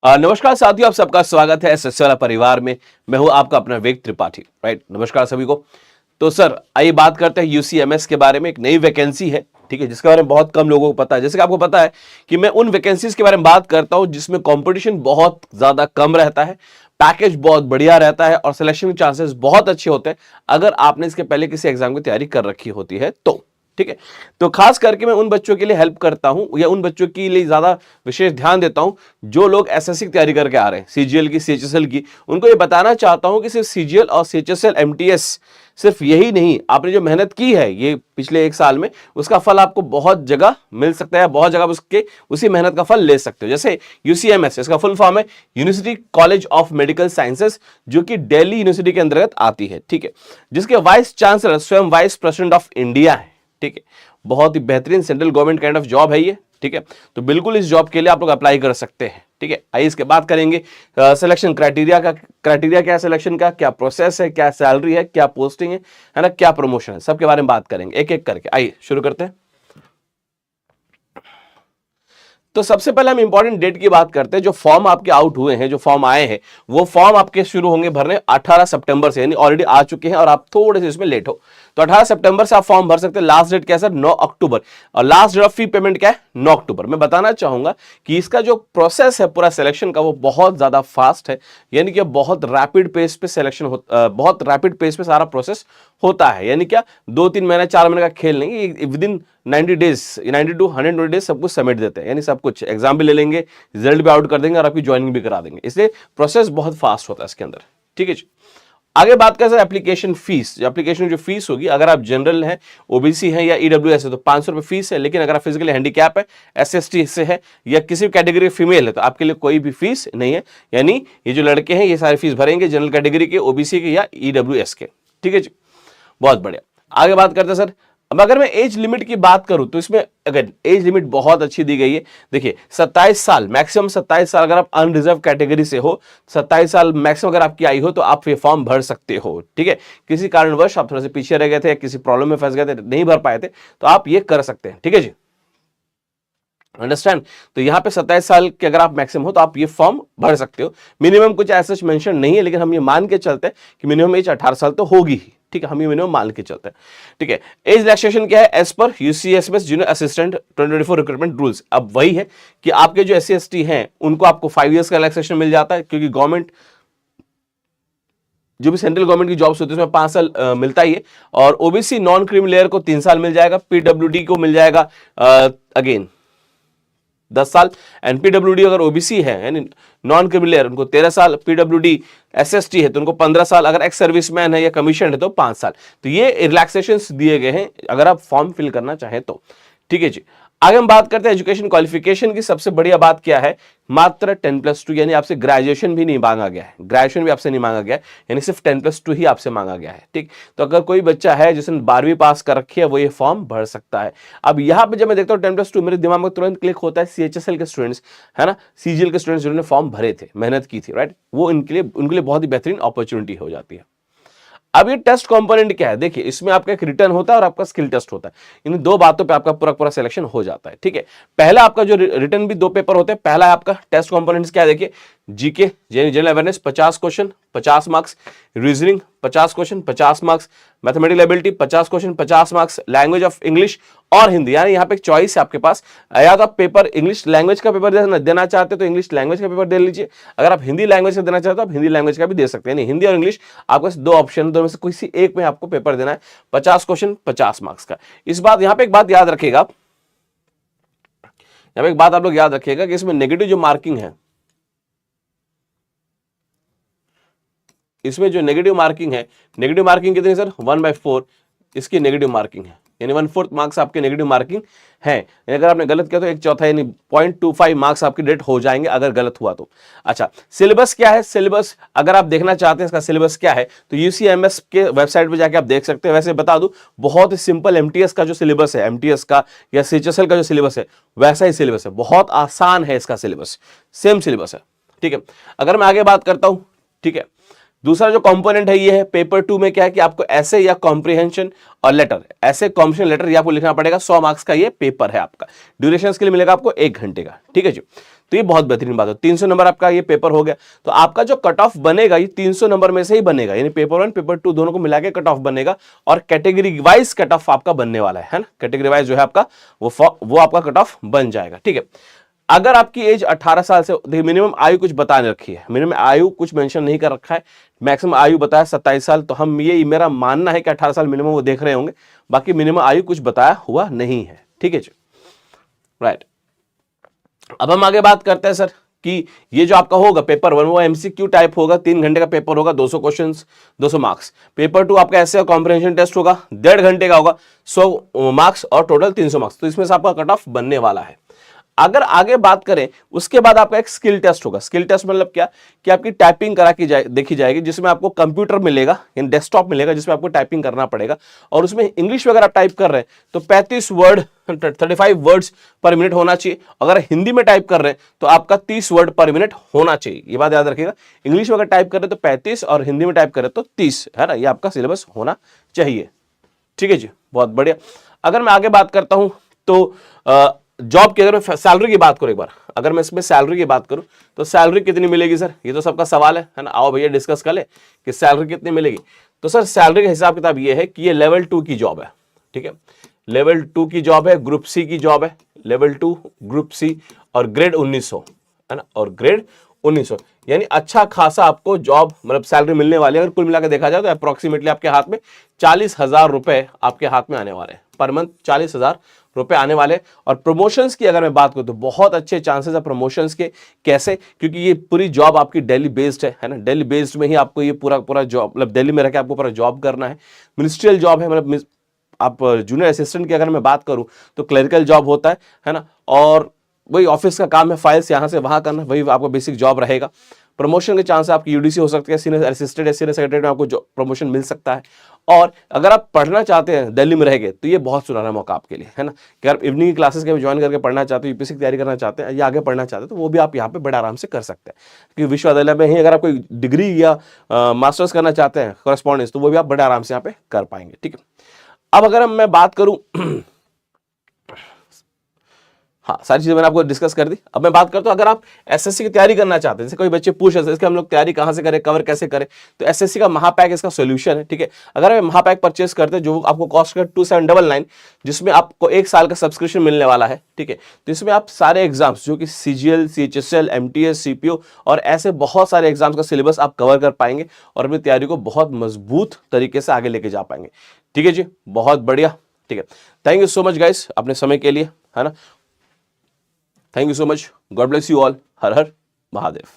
नमस्कार साथियों, आप सबका स्वागत है एसएससी वाला परिवार में। मैं हूं आपका अपना वेग त्रिपाठी। राइट, नमस्कार सभी को। तो सर आइए बात करते हैं यूसीएमएस के बारे में। एक नई वैकेंसी है, ठीक है, जिसके बारे में बहुत कम लोगों को पता है। जैसे कि आपको पता है कि मैं उन वैकेंसीज के बारे में बात करता हूं जिसमें कंपटीशन बहुत ज्यादा कम रहता है, पैकेज बहुत बढ़िया रहता है और सिलेक्शन के चांसेस बहुत अच्छे होते हैं अगर आपने इसके पहले किसी एग्जाम की तैयारी कर रखी होती है तो। ठीक है, तो खास करके मैं उन बच्चों के लिए हेल्प करता हूं या उन बच्चों के लिए ज्यादा विशेष ध्यान देता हूं जो लोग एसएससी की तैयारी करके आ रहे हैं, सीजीएल की, सीएचएसएल की। उनको ये बताना चाहता हूं कि सिर्फ सीजीएल और सीएचएसएल एमटीएस सिर्फ यही नहीं, आपने जो मेहनत की है ये पिछले एक साल में, उसका फल आपको बहुत जगह मिल सकता है, बहुत जगह उसके उसी मेहनत का फल ले सकते हो। जैसे यूसीएमएस, इसका फुल फॉर्म है university college of medical sciences, जो कि दिल्ली यूनिवर्सिटी के अंतर्गत आती है। ठीक है, जिसके वाइस चांसलर स्वयं वाइस प्रेसिडेंट ऑफ इंडिया है। ठीक है, बहुत ही बेहतरीन central government kind of job है ये। ठीक है, तो बिल्कुल इस जॉब के लिए आप लोग अप्लाई कर सकते हैं। ठीक है, आइए इसके बात करेंगे सिलेक्शन क्राइटेरिया का। क्राइटेरिया क्या है सिलेक्शन का, क्या प्रोसेस है, क्या सैलरी है, क्या पोस्टिंग है ना, क्या प्रमोशन है, सबके बारे में बात करेंगे एक एक करके। आइए शुरू करते हैं। तो सबसे पहले हम इंपॉर्टेंट डेट की बात करते हैं। जो फॉर्म आपके आउट हुए हैं, जो फॉर्म आए हैं, वो फॉर्म आपके शुरू होंगे भरने 18 सितंबर से, यानी ऑलरेडी आ चुके हैं और आप थोड़े से इसमें लेट हो, तो 18 सितंबर से आप फॉर्म भर सकते हैं। लास्ट डेट क्या है सर, 9 अक्टूबर। और last date of fee payment क्या है, 9 अक्टूबर। मैं बताना चाहूंगा कि इसका जो प्रोसेस है पूरा सिलेक्शन का, वो बहुत ज्यादा फास्ट है, यानी कि बहुत रैपिड पेस पे सिलेक्शन बहुत रैपिड पेस पे सारा प्रोसेस होता है। यानी क्या 2-3 महीने 4 महीने का खेल नहीं, within 90 days, 90 to 120 days सब कुछ सबमिट देते हैं। यानी सब कुछ एग्जाम भी ले लेंगे, रिजल्ट भी आउट कर देंगे और आपकी ज्वाइनिंग भी करा देंगे। इसलिए प्रोसेस बहुत फास्ट होता है इसके अंदर। ठीक है जी, आगे बात करें सर एप्लीकेशन फीस। एप्लीकेशन जो फीस होगी, अगर आप जनरल हैं, ओबीसी हैं या ईडब्ल्यूएस है तो 500 रुपए फीस है। लेकिन अगर आप फिजिकली हैंडीकैप है, एसएसटी से है या किसी भी कैटेगरी फीमेल है तो आपके लिए कोई भी फीस नहीं है। यानी ये जो लड़के हैं ये सारे फीस भरेंगे, जनरल कैटेगरी के, ओबीसी के या ईडब्ल्यूएस के। ठीक है जी, बहुत बढ़िया। आगे बात करते हैं सर, अब अगर मैं एज लिमिट की बात करूं तो इसमें अगर एज लिमिट बहुत अच्छी दी गई है। देखिए 27 साल, मैक्सिमम 27 साल। अगर आप अनरिजर्व कैटेगरी से हो, 27 साल मैक्सिमम अगर आपकी आई हो तो आप ये फॉर्म भर सकते हो। ठीक है, किसी कारणवश आप थोड़ा से पीछे रह गए थे या किसी प्रॉब्लम में फंस गए थे, नहीं भर पाए थे, तो आप ये कर सकते हैं। ठीक है जी, अंडरस्टैंड। तो यहां पे 27 साल के अगर आप मैक्सिमम हो तो आप ये फॉर्म भर सकते हो। मिनिमम कुछ ऐसा मेंशन नहीं है, लेकिन हम ये मान के चलते हैं कि मिनिमम एज 18 साल तो होगी ही। ठीक है, हम ये मिनिमम मान के चलते हैं। ठीक है, एज रिलैक्सेशन क्या है, as per UCSMS junior assistant 2024 recruitment rules. अब वही है कि आपके जो एससी एसटी हैं उनको आपको 5 इयर्स का रिलैक्सेशन मिल जाता है, क्योंकि गवर्नमेंट जो भी सेंट्रल गवर्नमेंट की जॉब्स होती है उसमें 5 साल मिलता ही है। और ओबीसी नॉन क्रीमी लेयर को 3 साल मिल जाएगा, पीडब्ल्यूडी को मिल जाएगा अगेन 10 साल। एनपीडब्ल्यूडी अगर ओबीसी है यानी नॉन क्रिमिनल उनको 13 साल, पीडब्ल्यूडी एसएसटी है तो उनको 15 साल, अगर एक्स सर्विसमैन है या कमीशन है तो 5 साल। तो ये रिलैक्सेशंस दिए गए हैं अगर आप फॉर्म फिल करना चाहें तो। ठीक है जी, आगे हम बात करते हैं एजुकेशन क्वालिफिकेशन की। सबसे बढ़िया बात क्या है, मात्र 10+2, यानी आपसे ग्रेजुएशन भी नहीं मांगा गया है, ग्रेजुएशन भी आपसे नहीं मांगा गया है, यानी सिर्फ 10+2 ही आपसे मांगा गया है। ठीक, तो अगर कोई बच्चा है जिसने 12वीं पास कर रखी है वो ये फॉर्म भर सकता है। अब यहां पे जब मैं देखता हूं 10+2, मेरे दिमाग में तुरंत क्लिक होता है सीएचएसएल के स्टूडेंट्स, है ना, सीजीएल के स्टूडेंट्स जिन्होंने फॉर्म भरे थे, मेहनत की थी, राइट, वो उनके लिए बहुत ही बेहतरीन अपॉर्चुनिटी हो जाती है। अब ये टेस्ट कंपोनेंट क्या है, देखिए इसमें आपका एक रिटर्न होता है और आपका स्किल टेस्ट होता है। इन दो बातों पे आपका पूरा सिलेक्शन हो जाता है। ठीक है, पहला आपका जो रिटर्न भी 2 पेपर होते हैं। पहला है आपका टेस्ट कंपोनेंट्स क्या है, देखिए GK general awareness 50 question 50 marks, reasoning 50 question 50 marks, mathematical ability 50 question 50 marks, language of English और हिंदी, यानी यहाँ पे एक चॉइस है आपके पास, या तो आप पेपर इंग्लिश लैंग्वेज का पेपर देना चाहते तो इंग्लिश लैंग्वेज का पेपर दे लीजिए, अगर आप हिंदी लैंग्वेज का देना चाहते हो आप हिंदी लैंग्वेज का भी दे सकते हैं। नहीं, हिंदी और इंग्लिश आपके पास 2 ऑप्शन, दोनों में से किसी एक में आपको पेपर देना है, 50 क्वेश्चन 50 मार्क्स का। इस बात यहाँ पे एक बात याद रखिएगा, यहाँ पे एक बात आप लोग याद रखिएगा कि इसमें नेगेटिव जो मार्किंग है, इसमें जो नेगेटिव मार्किंग है, नेगेटिव मार्किंग कितनी सर, 1/4 इसकी नेगेटिव मार्किंग है, यानी 1/4 मार्क्स आपके नेगेटिव मार्किंग है। अगर आपने गलत किया तो 1/4 यानी 0.25 मार्क्स आपके डेट हो जाएंगे अगर गलत हुआ तो। अच्छा, सिलेबस क्या है, सिलेबस अगर आप देखना चाहते हैं इसका सिलेबस क्या है तो यूसीएमएस के वेबसाइट पे जाके आप देख सकते हैं। वैसे बता दूं, बहुत ही सिंपल एमटीएस का जो सिलेबस है, एमटीएस का या सीएचएसएल का जो सिलेबस है वैसा ही सिलेबस है, बहुत आसान है इसका सिलेबस, सेम सिलेबस है। ठीक है, अगर मैं आगे बात करता हूं, ठीक है, दूसरा जो कंपोनेंट है ये है पेपर 2 में क्या है कि आपको ऐसे या कॉम्प्रिहेंशन और लेटर, ऐसे कॉम्प्रिहेंशन लेटर ये आपको लिखना पड़ेगा। 100 मार्क्स का ये पेपर है आपका। ड्यूरेशन के लिए मिलेगा आपको 1 घंटे का, ठीक है जी। तो ये बहुत बेहतरीन बात है। 300 नंबर आपका ये पेपर हो गया। तो आपका जो कट ऑफ बनेगा ये 300 नंबर में से ही बनेगा, यानी पेपर 1 पेपर 2 दोनों को मिला के कट ऑफ बनेगा और कैटेगरी वाइज कट ऑफ आपका बनने वाला है ना। कैटेगरी वाइज जो है आपका वो आपका कट ऑफ बन जाएगा, ठीक है। अगर आपकी एज 18 साल से, देखिए मिनिमम आयु कुछ बता रखी है, मिनिमम आयु कुछ मेंशन नहीं कर रखा है, मैक्सिमम आयु बताया 27 साल। तो हम ये मेरा मानना है कि 18 साल मिनिमम वो देख रहे होंगे, बाकी मिनिमम आयु कुछ बताया हुआ नहीं है, ठीक है जी, राइट। अब हम आगे बात करते हैं सर कि ये जो आपका होगा पेपर 1 वो एमसीक्यू टाइप होगा, 3 घंटे का पेपर होगा, 200 क्वेश्चंस 200 मार्क्स। पेपर 2 आपका ऐसे कॉम्प्रिहेंशन टेस्ट होगा, 1.5 घंटे का होगा, 100 मार्क्स और टोटल 300 मार्क्स। तो इसमें से आपका कट ऑफ बनने वाला है। अगर आगे बात करें उसके बाद आपका एक स्किल टेस्ट होगा। स्किल टेस्ट मतलब क्या कि आपकी टाइपिंग करा की देखी जाएगी, जिसमें आपको कंप्यूटर मिलेगा, यानी डेस्कटॉप मिलेगा, जिसमें आपको टाइपिंग करना पड़ेगा। और उसमें इंग्लिश में अगर आप टाइप कर रहे हैं तो 35 वर्ड 35 वर्ड्स पर मिनट होना चाहिए। अगर हिंदी में टाइप कर रहे हैं तो आपका 30 वर्ड पर मिनट होना चाहिए। ये बात याद रखिएगा। इंग्लिश में अगर टाइप कर रहे हैं तो 35 और हिंदी में टाइप कर रहे हैं तो 30, है ना। ये आपका सिलेबस होना चाहिए, ठीक है जी, बहुत बढ़िया। अगर मैं आगे बात करता हूं तो जॉब की, अगर मैं सैलरी की बात करूं एक बार, अगर मैं इसमें सैलरी की बात करूं तो सैलरी कितनी मिलेगी सर, ये तो सबका सवाल है ना। आओ भैया डिस्कस कर ले कि सैलरी कितनी मिलेगी। तो सर सैलरी का हिसाब किताब ये है कि ये लेवल 2 की जॉब है, ठीक है। लेवल 2 की जॉब है, ग्रुप सी की जॉब है, लेवल 2 ग्रुप सी और ग्रेड 1900, है ना, और ग्रेड 1900, यानी अच्छा खासा आपको जॉब मतलब सैलरी मिलने वाली है। अगर कुल मिलाकर देखा जाए तो अप्रोक्सीमेटली आपके हाथ में 40,000 रुपए आपके हाथ में आने वाले हैं पर मंथ, 40,000 रुपए आने वाले। और प्रमोशंस की अगर मैं बात करूं तो बहुत अच्छे चांसेस है प्रमोशंस के। कैसे? क्योंकि ये पूरी जॉब आपकी दिल्ली बेस्ड है ना। दिल्ली बेस्ड में ही आपको ये पूरा जॉब, मतलब दिल्ली में रहकर आपको पूरा जॉब करना है। मिनिस्ट्रियल जॉब है, मतलब आप जूनियर असिस्टेंट की अगर मैं बात करूं तो क्लरिकल जॉब होता है ना। और वही ऑफिस का काम है, फाइल्स यहाँ से वहाँ करना, वही आपका बेसिक जॉब रहेगा। प्रमोशन के चांस आपकी यूडीसी हो सकती है, सीनियर असिस्टेंट या सीनियर सेक्रेटरी में आपको प्रमोशन मिल सकता है। और अगर आप पढ़ना चाहते हैं दिल्ली में रह गए तो ये बहुत सुनहरा मौका आपके लिए, है ना। कि आप इवनिंग क्लासेस के ज्वाइन करके पढ़ना चाहते हो, यूपीएससी की तैयारी करना चाहते हैं या आगे पढ़ना चाहते हैं तो वो भी आप यहाँ पे बड़े आराम से कर सकते हैं। क्योंकि विश्वविद्यालय में ही अगर आप कोई डिग्री या मास्टर्स करना चाहते हैं कॉरेस्पॉन्डेंस, तो वो भी आप बड़े आराम से यहाँ पे कर पाएंगे, ठीक है। अब अगर मैं बात करूं हाँ, सारी चीजें मैंने आपको डिस्कस कर दी। अब मैं बात करता हूं अगर आप एसएससी की तैयारी करना चाहते हैं, जैसे कोई बच्चे पूछ रहे हैं इसके हम लोग तैयारी कहां से करें, कवर कैसे करें, तो एसएससी का महापैक इसका सोल्यूशन है, ठीक है। अगर आप महापैक परचेस करते हैं जो आपको कॉस्ट कर 2799, जिसमें आपको 1 साल का सब्सक्रिप्शन मिलने वाला है, ठीक है। तो इसमें आप सारे एग्जाम्स जो कि सीजीएल, सीएचएसएल, एमटीएस, सीपीओ और ऐसे बहुत सारे एग्जाम्स का सिलेबस आप कवर कर पाएंगे और अपनी तैयारी को बहुत मजबूत तरीके से आगे लेके जा पाएंगे, ठीक है जी, बहुत बढ़िया, ठीक है। Thank you so much guys अपने समय के लिए, है ना। Thank you so much. God bless you all. Har Har Mahadev.